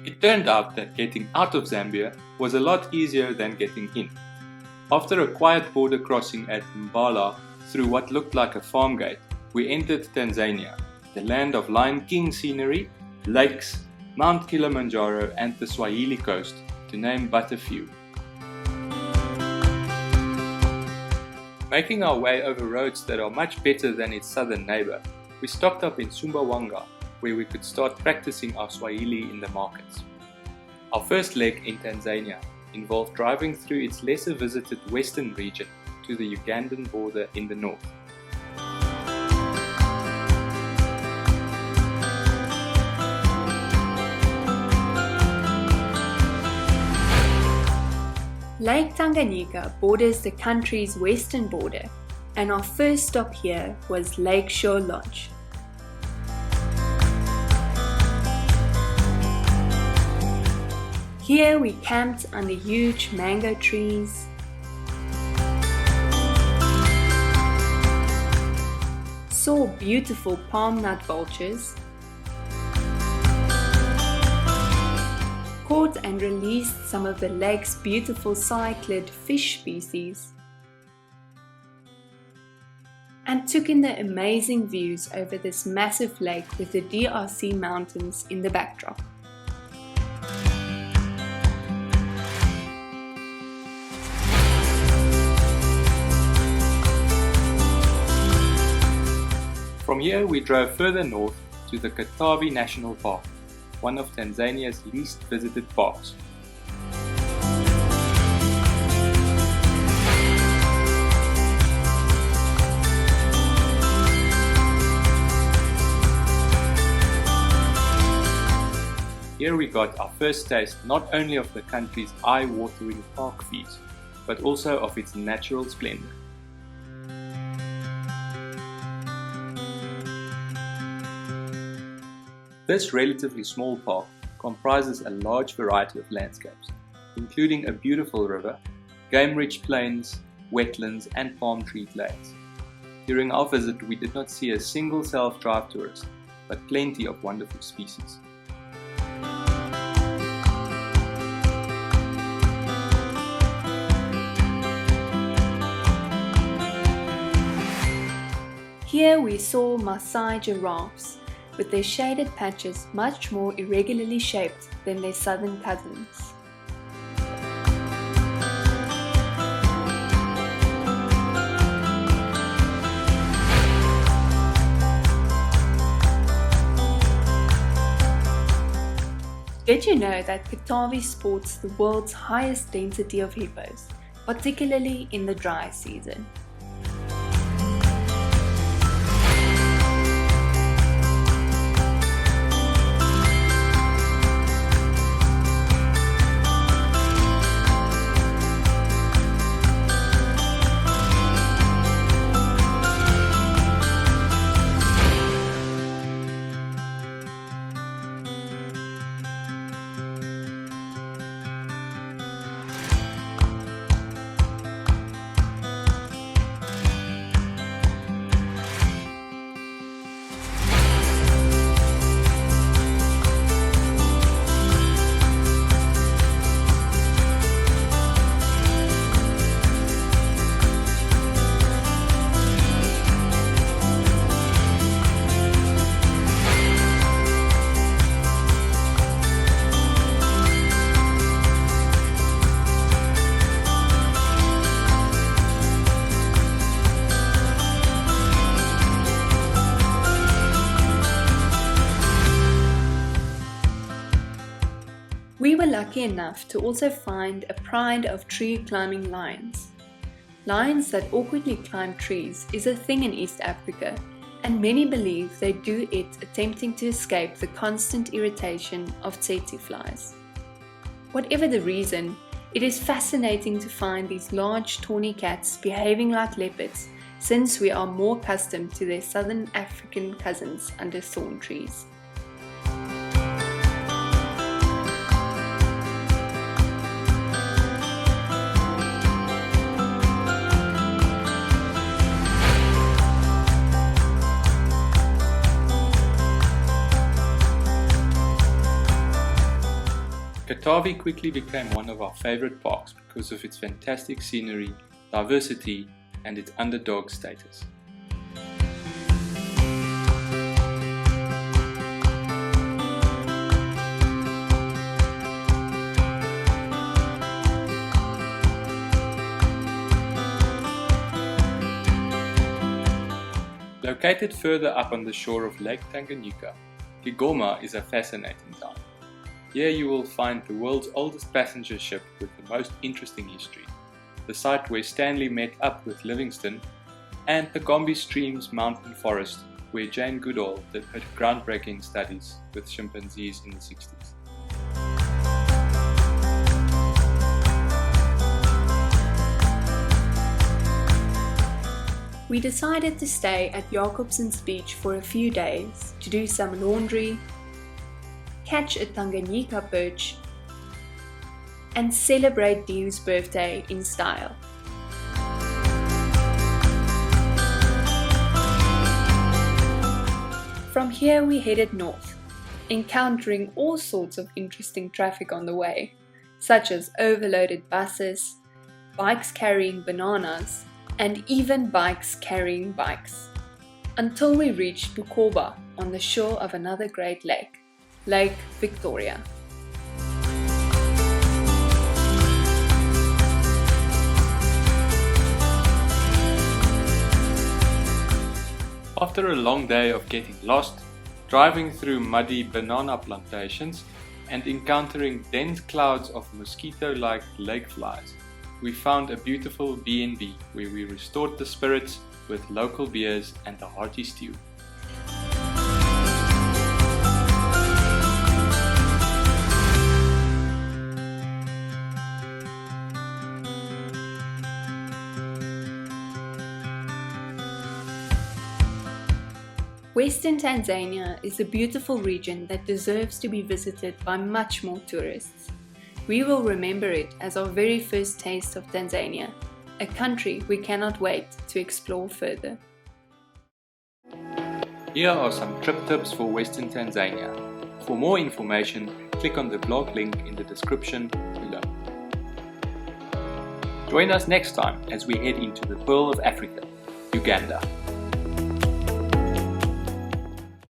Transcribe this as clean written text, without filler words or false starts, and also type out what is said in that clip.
It turned out that getting out of Zambia was a lot easier than getting in. After a quiet border crossing at Mbala through what looked like a farm gate, we entered Tanzania, the land of Lion King scenery, lakes, Mount Kilimanjaro and the Swahili coast, to name but a few. Making our way over roads that are much better than its southern neighbour, we stopped up in Sumbawanga, where we could start practicing our Swahili in the markets. Our first leg in Tanzania involved driving through its lesser visited western region to the Ugandan border in the north. Lake Tanganyika borders the country's western border, and our first stop here was Lakeshore Lodge. Here we camped under huge mango trees, saw beautiful palm nut vultures, caught and released some of the lake's beautiful cyclid fish species, and took in the amazing views over this massive lake with the DRC mountains in the backdrop. From here we drove further north to the Katavi National Park, one of Tanzania's least visited parks. Here we got our first taste not only of the country's eye-watering park fees, but also of its natural splendor. This relatively small park comprises a large variety of landscapes, including a beautiful river, game-rich plains, wetlands and palm tree glades. During our visit we did not see a single self-drive tourist, but plenty of wonderful species. Here we saw Maasai giraffes, with their shaded patches much more irregularly shaped than their southern cousins. Did you know that Katavi sports the world's highest density of hippos, particularly in the dry season? We were lucky enough to also find a pride of tree climbing lions. Lions that awkwardly climb trees is a thing in East Africa, and many believe they do it attempting to escape the constant irritation of tsetse flies. Whatever the reason, it is fascinating to find these large tawny cats behaving like leopards, since we are more accustomed to their southern African cousins under thorn trees. Katavi quickly became one of our favorite parks because of its fantastic scenery, diversity, and its underdog status. Located further up on the shore of Lake Tanganyika, Kigoma is a fascinating town. Here you will find the world's oldest passenger ship with the most interesting history, the site where Stanley met up with Livingstone, and the Gombe Stream's mountain forest where Jane Goodall did her groundbreaking studies with chimpanzees in the 60s. We decided to stay at Jacobson's Beach for a few days to do some laundry, catch a Tanganyika perch, and celebrate Dio's birthday in style. From here we headed north, encountering all sorts of interesting traffic on the way, such as overloaded buses, bikes carrying bananas, and even bikes carrying bikes, until we reached Bukoba on the shore of another great lake, Lake Victoria. After a long day of getting lost, driving through muddy banana plantations, and encountering dense clouds of mosquito-like lake flies, we found a beautiful B&B where we restored the spirits with local beers and a hearty stew. Western Tanzania is a beautiful region that deserves to be visited by much more tourists. We will remember it as our very first taste of Tanzania, a country we cannot wait to explore further. Here are some trip tips for Western Tanzania. For more information, click on the blog link in the description below. Join us next time as we head into the Pearl of Africa, Uganda.